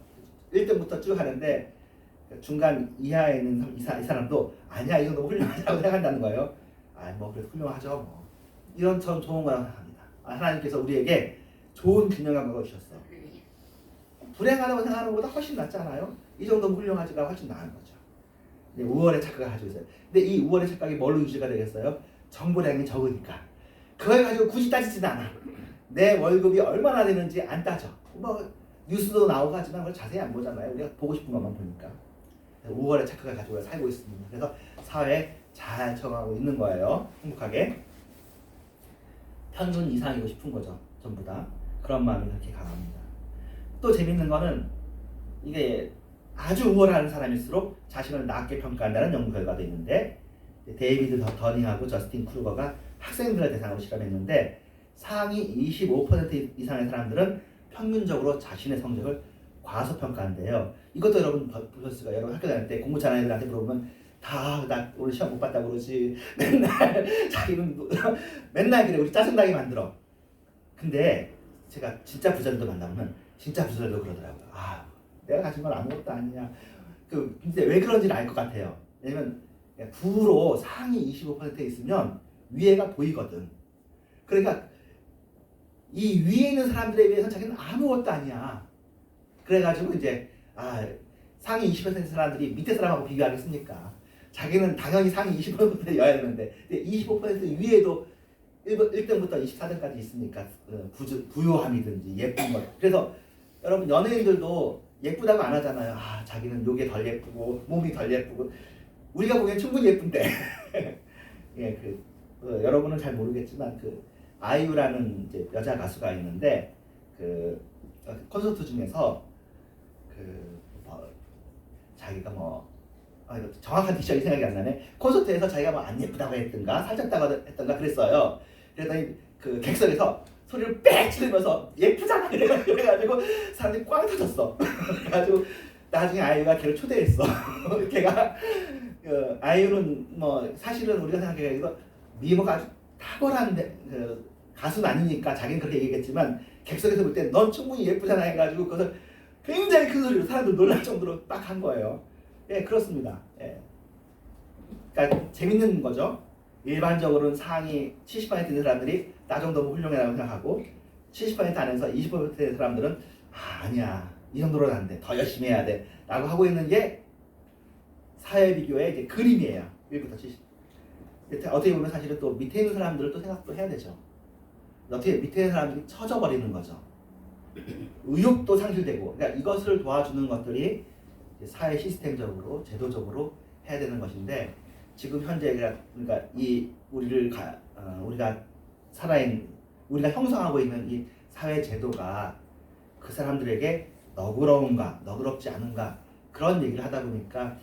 1등부터 쭉 하는데 중간 이하에 있는 이 사람도 아니야 이 정도 훌륭하다고 생각한다는 거예요. 뭐 그래도 훌륭하죠. 뭐 이런 전 좋은 거라고 생각합니다. 하나님께서 우리에게 좋은 균형 감각을 주셨어요. 불행하다고 생각하는 것보다 훨씬 낫잖아요. 이 정도면 훌륭하지가 훨씬 나은 거죠. 우월의 착각을 가지고 있어요. 근데 이 우월의 착각이 뭘로 유지가 되겠어요? 정보량이 적으니까. 그걸 가지고 굳이 따지지는 않아. 내 월급이 얼마나 되는지 안 따져. 뭐 뉴스도 나오고 하지만 그걸 자세히 안 보잖아요. 우리가 보고 싶은 것만 보니까. 우월의 착각을 가지고 살고 있습니다. 그래서 사회에 잘 적응하고 있는 거예요. 행복하게. 평균 이상이고 싶은 거죠. 전부 다. 그런 마음이 그렇게 강합니다. 또 재밌는 거는 이게 아주 우월한 사람일수록 자신을 낮게 평가한다는 연구 결과도 있는데 데이비드 더닝하고 저스틴 크루거가 학생들을 대상으로 실험했는데 상위 25% 이상의 사람들은 평균적으로 자신의 성적을 과소평가한대요. 이것도 여러분 보셨을 거예요. 여러분 학교 다닐 때 공부 잘하는 애들한테 물어보면 다 나 오늘 시험 못 봤다고 그러지. 맨날 자기는 맨날 그래. 우리 짜증나게 만들어. 근데 제가 진짜 부자들도 만나면 진짜 부자들도 그러더라고요. 내가 가진 건 아무것도 아니냐. 근데 왜 그런지는 알 것 같아요. 왜냐면 부로 상위 25%에 있으면 위에가 보이거든. 그러니까 이 위에 있는 사람들에 비해서 자기는 아무것도 아니야. 그래가지고 이제 상위 20% 사람들이 밑에 사람하고 비교하겠습니까? 자기는 당연히 상위 20%여야 되는데 25% 위에도 1등부터 24등까지 있으니까 부요함이든지 예쁜 것. 그래서 여러분 연예인들도 예쁘다고 안 하잖아요. 아 자기는 요게 덜 예쁘고 몸이 덜 예쁘고 우리가 보기엔 충분히 예쁜데 예, 여러분은 잘 모르겠지만 그 아이유라는 이제 여자 가수가 있는데 그 콘서트 중에서 자기가 정확한 딕션이 생각이 안 나네. 콘서트에서 자기가 안 예쁘다고 했던가 살쪘다고 했던가 그랬어요. 그랬더니 그 객석에서 소리를 빽 지르면서 예쁘잖아 그래가지고 사람들이 꽝 터졌어. 그래가지고 나중에 아이유가 걔를 초대했어. 걔가 아이유는 사실은 우리가 생각해가지고 미모가 아주 탁월한 가수는 아니니까 자기는 그렇게 얘기했지만 객석에서 볼 때 넌 충분히 예쁘잖아 해가지고 그것을 굉장히 큰 소리로 사람들 놀랄 정도로 딱 한 거예요. 예, 그렇습니다. 예. 그러니까 재밌는 거죠. 일반적으로는 상위 70% 있는 사람들이 나 정도면 훌륭하다고 생각하고 70% 안에서 20%의 사람들은 아니야 이 정도로는 안 돼. 더 열심히 해야 돼. 라고 하고 있는 게 사회 비교의 이제 그림이에요. 1부터 70. 어떻게 보면 사실은 또 밑에 있는 사람들을 또 생각도 해야 되죠. 어떻게 밑에 있는 사람들이 처져 버리는 거죠. 의욕도 상실되고. 그러니까 이것을 도와주는 것들이 사회 시스템적으로 제도적으로 해야 되는 것인데 지금 현재 그러니까 우리가 우리가 형성하고 있는 이 사회 제도가 그 사람들에게 너그러운가 너그럽지 않은가 그런 얘기를 하다 보니까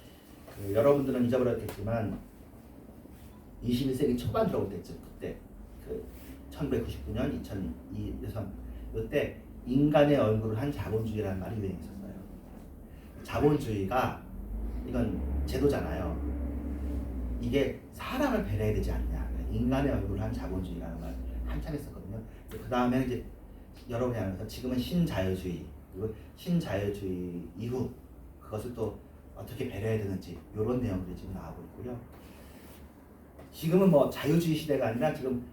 여러분들은 잊어버렸겠지만 21세기 초반 들어올 때쯤 그때 1999년 2002년 이때 인간의 얼굴을 한 자본주의라는 말이 유행했었어요. 자본주의가 이건 제도잖아요. 이게 사람을 배려해야 되지 않냐. 인간의 얼굴을 한 자본주의라는 말 한참 했었거든요. 그 다음에 이제 여러분이 알면서 지금은 신자유주의 그리고 신자유주의 이후 그것을 또 어떻게 배려해야 되는지 이런 내용들이 지금 나오고 있고요. 지금은 자유주의 시대가 아니라 지금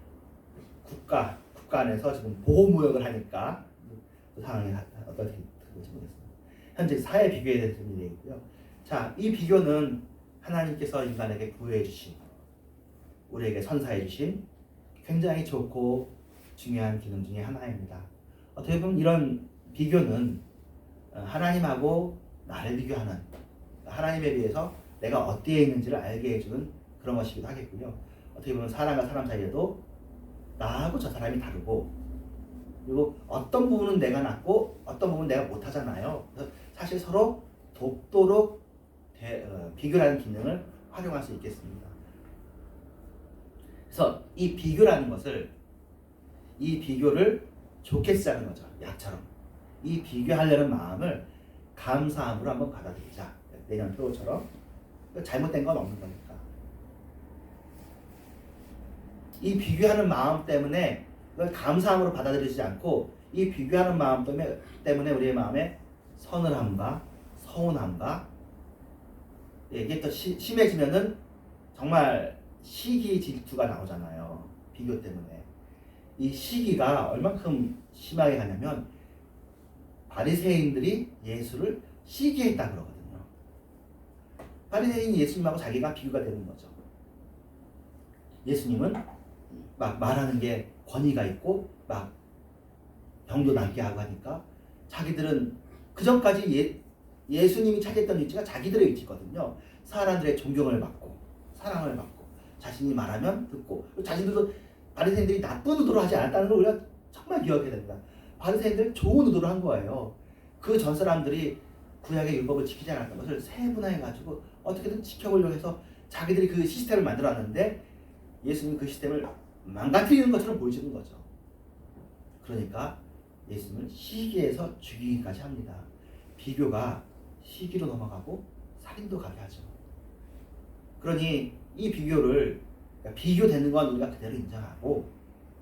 국가 안에서 지금 보호무역을 하니까 그 상황이 어떻게 될지 모르겠습니다. 현재 사회 비교에 대해서 얘기했고요. 자, 이 비교는 하나님께서 인간에게 부여해 주신 우리에게 선사해 주신 굉장히 좋고 중요한 기능 중에 하나입니다. 어떻게 보면 이런 비교는 하나님하고 나를 비교하는 하나님에 비해서 내가 어디에 있는지를 알게 해주는 그런 것이기도 하겠고요. 어떻게 보면 사람과 사람 사이에도 나하고 저 사람이 다르고 그리고 어떤 부분은 내가 낫고 어떤 부분은 내가 못하잖아요. 그래서 사실 서로 돕도록 비교라는 기능을 활용할 수 있겠습니다. 그래서 이 비교를 좋게 쓰자는 거죠. 약처럼. 이 비교하려는 마음을 감사함으로 한번 받아들이자. 내년 표처럼 잘못된 건 없는 거니까. 이 비교하는 마음 때문에 그걸 감사함으로 받아들이지 않고 이 비교하는 마음 때문에 우리의 마음에 서늘함과 서운함과 이게 또 심해지면은 정말 시기 질투가 나오잖아요. 비교 때문에. 이 시기가 얼만큼 심하게 가냐면 바리새인들이 예수를 시기했다 그러거든요. 바리새인이 예수님하고 자기가 비교가 되는 거죠. 예수님은 막 말하는 게 권위가 있고 막 병도 낫게 하고 하니까 자기들은 그 전까지 예수님이 차지했던 위치가 자기들의 위치거든요. 사람들의 존경을 받고 사랑을 받고 자신이 말하면 듣고 자신들도 바리새인들이 나쁜 의도로 하지 않았다는 걸 우리가 정말 기억해야 됩니다. 바리새인들은 좋은 의도로 한 거예요. 그 전 사람들이 구약의 율법을 지키지 않았던 것을 세분화해가지고 어떻게든 지켜보려고 해서 자기들이 그 시스템을 만들어놨는데 예수님이 그 시스템을 망가뜨리는 것처럼 보여지는 거죠. 그러니까 예수님을 시기에서 죽이기까지 합니다. 비교가 시기로 넘어가고 살인도 가게 하죠. 그러니 이 비교를 비교되는 건 우리가 그대로 인정하고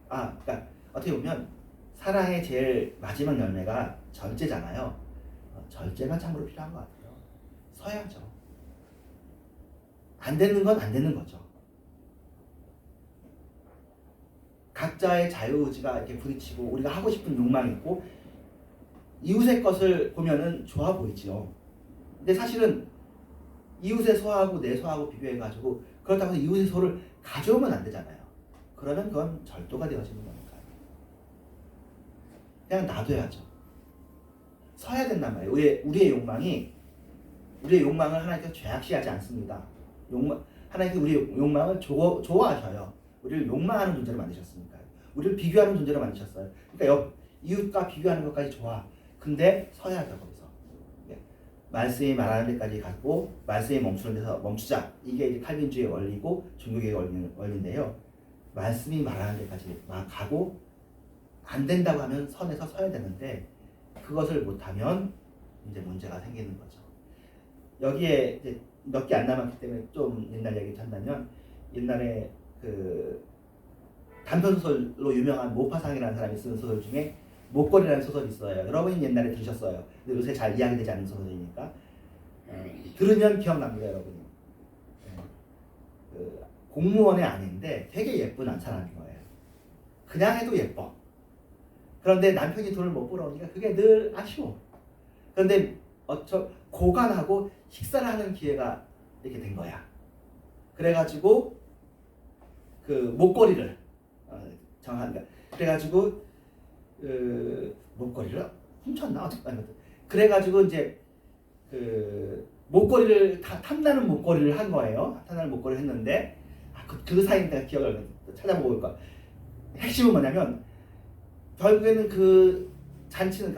그러니까 어떻게 보면 사랑의 제일 마지막 열매가 절제잖아요. 절제가 참으로 필요한 것 같아요. 서야죠. 안 되는 건 안 되는 거죠. 각자의 자유의지가 이렇게 부딪히고 우리가 하고 싶은 욕망이 있고 이웃의 것을 보면은 좋아 보이지요. 근데 사실은 이웃의 소하고 내 소하고 비교해가지고 그렇다고 해서 이웃의 소를 가져오면 안 되잖아요. 그러면 그건 절도가 되어지는 거니까 그냥 놔둬야죠. 서야 된단 말이에요. 우리의 욕망을 하나님께서 죄악시하지 않습니다. 하나님께서 우리의 욕망을 좋아하셔요. 우리를 욕망하는 존재로 만드셨으니까요. 우리를 비교하는 존재로 만드셨어요. 그러니까 이웃과 비교하는 것까지 좋아. 근데 서야 돼 거기서. 말씀이 말하는 데까지 가고 말씀이 멈추는 데서 멈추자. 이게 이제 칼빈주의 원리고 종교계의 원리인데요. 말씀이 말하는 데까지 가고 안 된다고 하면 선에서 서야 되는데 그것을 못하면 이제 문제가 생기는 거죠. 여기에 이제 몇 개 안 남았기 때문에 좀 옛날 얘기 한다면 옛날에 그 단편 소설로 유명한 모파상이라는 사람이 쓴 소설 중에 목걸이라는 소설이 있어요. 여러분이 옛날에 들으셨어요. 근데 요새 잘 이야기되지 않는 소설이니까 들으면 기억납니다, 여러분이. 그 공무원의 아내인데 되게 예쁜 사람인 거예요. 그냥 해도 예뻐. 그런데 남편이 돈을 못 벌어오니까 그게 늘 아쉬워. 그런데 고간하고 식사를 하는 기회가 이렇게 된 거야. 그래가지고 그 목걸이를 그래가지고 목걸이를 훔쳤나 어떻게 그래가지고 이제 그 목걸이를 탐나는 목걸이를 한 거예요. 탐나는 목걸이를 했는데 그 사이에 내가 기억을 찾아보고 올 거야. 핵심은 뭐냐면 결국에는 그 잔치는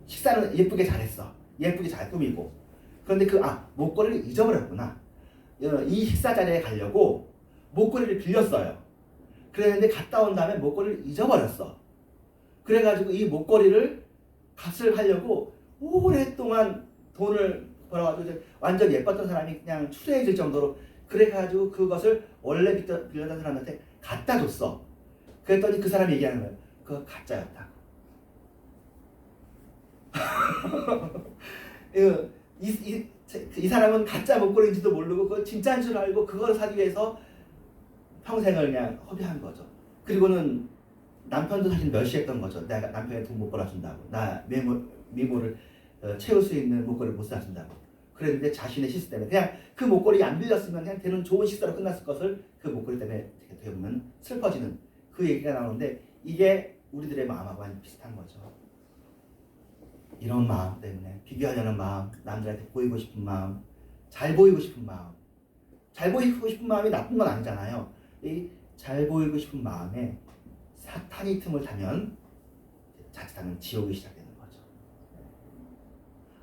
식사는 예쁘게 잘했어. 예쁘게 잘 꾸미고. 그런데 목걸이를 잊어버렸구나. 이 식사 자리에 가려고 목걸이를 빌렸어요. 그랬는데 갔다 온 다음에 목걸이를 잊어버렸어. 그래가지고 이 목걸이를 값을 하려고 오랫동안 돈을 벌어가지고 완전 예뻤던 사람이 그냥 추레해질 정도로 그래가지고 그것을 원래 빌렸던 사람한테 갖다 줬어. 그랬더니 그 사람이 얘기하는 거예요. 그거 가짜였다고. 이 사람은 가짜 목걸이인지도 모르고 그걸 진짜인 줄 알고 그걸 사기 위해서 평생을 그냥 허비한 거죠. 그리고는 남편도 사실 멸시했던 거죠. 내가 남편이 돈 못 벌어준다고. 나 미모를 채울 수 있는 목걸이를 못 사준다고. 그랬는데 자신의 실수 때문에 그냥 그 목걸이 안 빌렸으면 그냥 되는 좋은 식사로 끝났을 것을 그 목걸이 때문에 어떻게 보면 슬퍼지는 그 얘기가 나오는데 이게 우리들의 마음하고 많이 비슷한 거죠. 이런 마음 때문에 비교하려는 마음, 남들한테 보이고 싶은 마음, 잘 보이고 싶은 마음. 잘 보이고 싶은 마음이 나쁜 건 아니잖아요. 이 잘 보이고 싶은 마음에 사탄이 틈을 타면 자칫하면 지옥이 시작되는 거죠.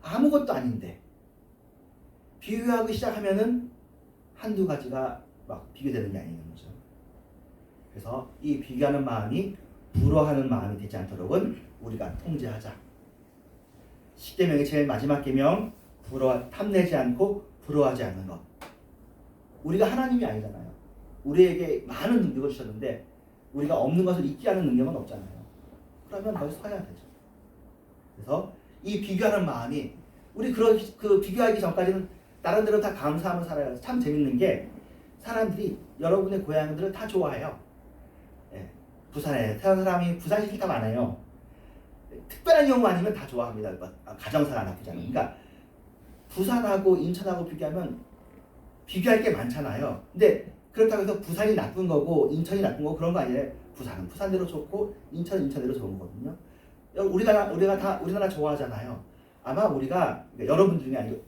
아무것도 아닌데 비교하기 시작하면은 한두 가지가 막 비교되는 게 아니는 거죠. 그래서 이 비교하는 마음이 부러워하는 마음이 되지 않도록은 우리가 통제하자. 십계명의 제일 마지막 계명, 탐내지 않고 부러워하지 않는 것. 우리가 하나님이 아니잖아요. 우리에게 많은 능력을 주셨는데 우리가 없는 것을 잊게 하는 능력은 없잖아요. 그러면 거기 서야 되죠. 그래서 이 비교하는 마음이 우리 그 비교하기 전까지는 나름대로 다 감사하며 살아요. 참 재밌는 게 사람들이 여러분의 고향들을 다 좋아해요. 부산에 태어난 사람이 부산이 싫다고 안 해요. 특별한 경우 아니면 다 좋아합니다. 가정사가 나쁘지 않아요. 그러니까 부산하고 인천하고 비교하면 비교할 게 많잖아요. 근데 그렇다고 해서 부산이 나쁜 거고 인천이 나쁜 거고 그런 거 아니에요. 부산은 부산대로 좋고 인천은 인천대로 좋은 거거든요. 우리가 다 우리나라 좋아하잖아요. 아마 우리가 여러분 중에 아니고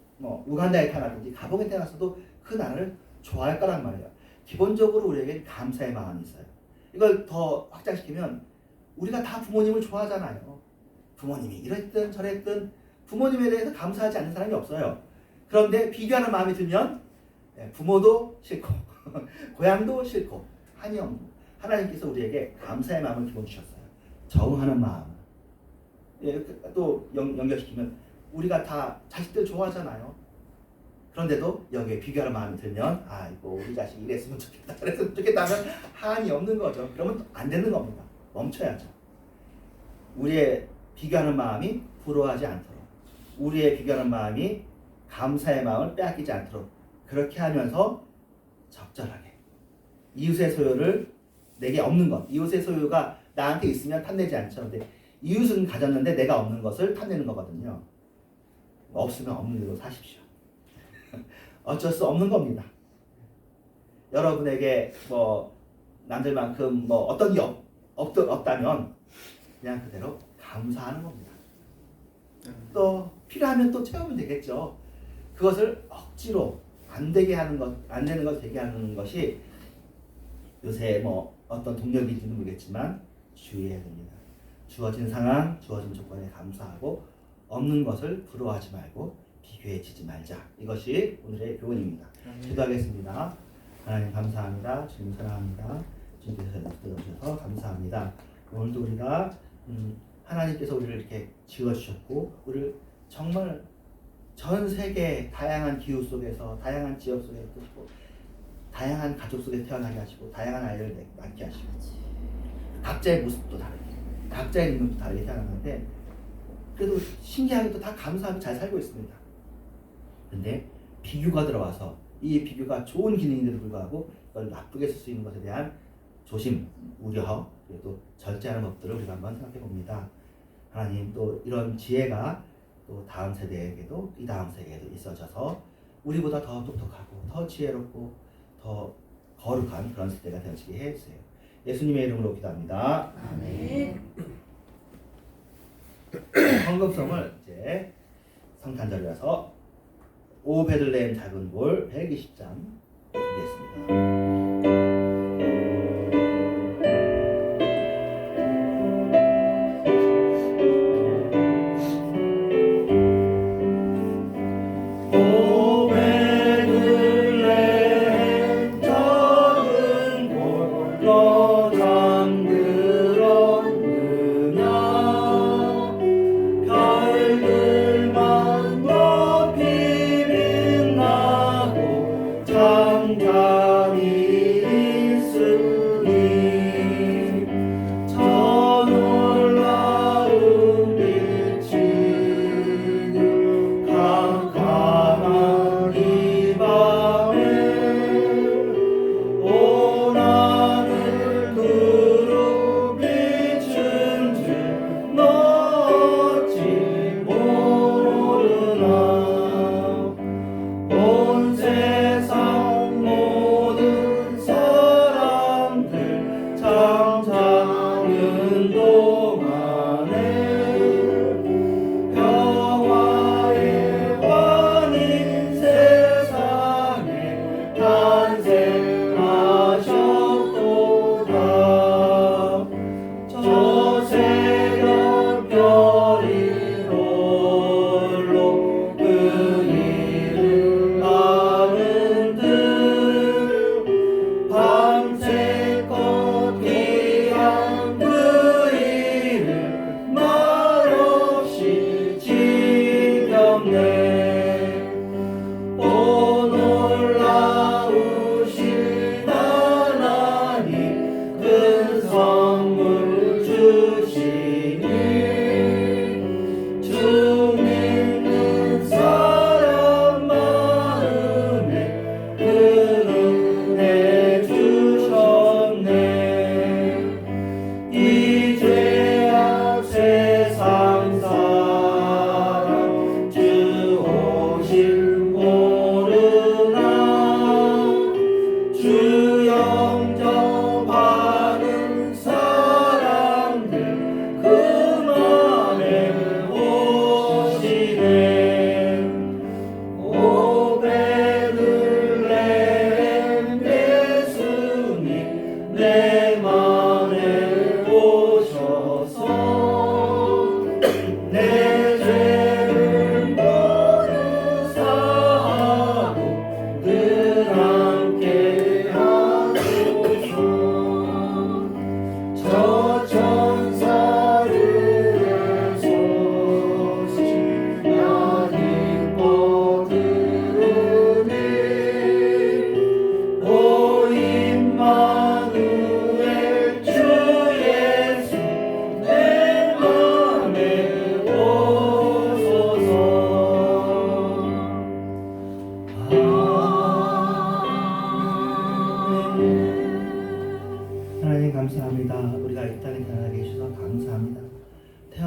우간다에 태어났든지 가봉에 태어났어도 그 나라를 좋아할 거란 말이에요. 기본적으로 우리에게 감사의 마음이 있어요. 이걸 더 확장시키면 우리가 다 부모님을 좋아하잖아요. 부모님이 이랬든 저랬든 부모님에 대해서 감사하지 않는 사람이 없어요. 그런데 비교하는 마음이 들면 부모도 싫고 고향도 싫고 한이 없는 하나님께서 우리에게 감사의 마음을 기본 주셨어요. 적응하는 마음. 또 연결시키면 우리가 다 자식들 좋아하잖아요. 그런데도 여기에 비교하는 마음이 들면 이거 우리 자식이 이랬으면 좋겠다 그랬으면 좋겠다 하면 한이 없는 거죠. 그러면 안 되는 겁니다. 멈춰야죠. 우리의 비교하는 마음이 부러워하지 않도록 우리의 비교하는 마음이 감사의 마음을 빼앗기지 않도록 그렇게 하면서 적절하게 이웃의 소유를 내게 없는 것 이웃의 소유가 나한테 있으면 탐내지 않죠. 근데 이웃은 가졌는데 내가 없는 것을 탐내는 거거든요. 없으면 없는 대로 사십시오. 어쩔 수 없는 겁니다. 여러분에게 남들만큼 뭐 어떤 게 없다면 그냥 그대로 감사하는 겁니다. 또 필요하면 또 채우면 되겠죠. 그것을 억지로 안 되게 하는 것, 안 되는 것 되게 하는 것이 요새 뭐 어떤 동력인지는 모르겠지만 주의해야 됩니다. 주어진 상황, 주어진 조건에 감사하고 없는 것을 부러워하지 말고 비교해지지 말자. 이것이 오늘의 교훈입니다. 기도하겠습니다. 하나님 감사합니다. 주님 사랑합니다. 주님께서 들어주셔서 감사합니다. 오늘도 우리가 하나님께서 우리를 이렇게 지어주셨고 우리를 정말 전 세계 다양한 기후 속에서 다양한 지역 속에 또 다양한 가족 속에 태어나게 하시고 다양한 아이를 낳게 하시고 각자의 모습도 다르게 각자의 능력도 다르게 태어났는데 그래도 신기하게도 다 감사하고 잘 살고 있습니다. 근데 비교가 들어와서 이 비교가 좋은 기능인데도 불구하고 이걸 나쁘게 쓸 수 있는 것에 대한 조심, 우려, 그리고 절제하는 법들을 우리가 한번 생각해 봅니다. 하나님 또 이런 지혜가 또 다음 세대에게도 이 다음 세대에도 있어져서 우리보다 더 똑똑하고 더 지혜롭고 더 거룩한 그런 세대가 되어지게 해주세요. 예수님의 이름으로 기도합니다. 아멘. 헌금성을 이제 성탄절이라서 오 베들레헴 작은 볼 120장 준비했습니다.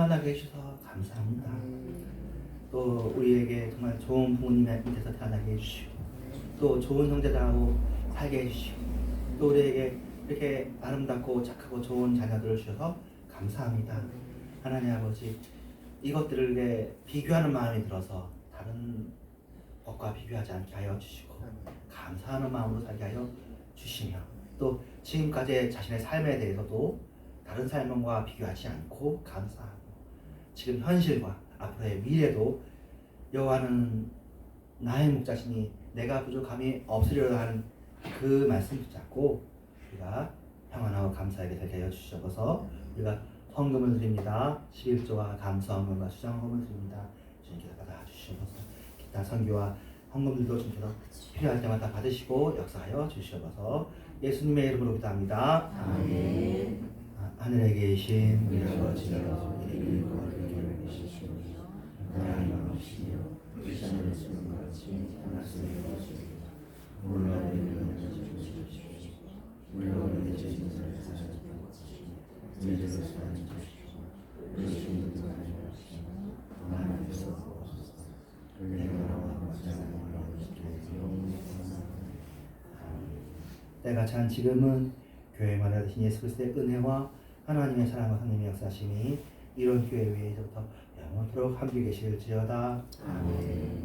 태어나게 해주셔서 감사합니다. 또 우리에게 정말 좋은 부모님의 밑에서 태어나게 해주시고 또 좋은 형제들하고 살게 해주시고 또 우리에게 이렇게 아름답고 착하고 좋은 자녀들을 주셔서 감사합니다. 하나님 아버지, 이것들을 비교하는 마음이 들어서 다른 것과 비교하지 않게 하여 주시고 감사하는 마음으로 살게 하여 주시며, 또 지금까지의 자신의 삶에 대해서도 다른 삶과 비교하지 않고 감사하고, 지금 현실과 앞으로의 미래도 여호와는 나의 목자시니 내가 부족함이 없으리라 하는 그 말씀 붙잡고 우리가 평안하고 감사하게 되게 하여 주셔서 우리가 헌금을 드립니다. 11조와 감사헌금과 수장헌금을 드립니다. 주님께서 받아 주시옵소서. 기타 선교와 헌금들도 주님께서 필요할 때마다 받으시고 역사하여 주시옵소서. 예수님의 이름으로 기도합니다. 아멘. 하늘에 계신 우리 아버지여, 이름이 거룩하게 여기시오며 나라의 마음이시여 뜻이 하늘에서는 같이 하늘에서 주시옵소서. 오늘 우리를 주시옵소서. 우리가 우리에게 죄진 자를 사하지 마시고 우리를 사하지 마시고 우리 주님을 사하지 마시고 하나님께서 구하소서. 우리가 나라와 권세와 때가 찬 지금은 교회 마다 되신 예수 그리스도의 은혜와 하나님의 사랑과 하나님의 역사심이 이런 교회 위에 이제부터 영원토록 함께 계실지어다. 아멘.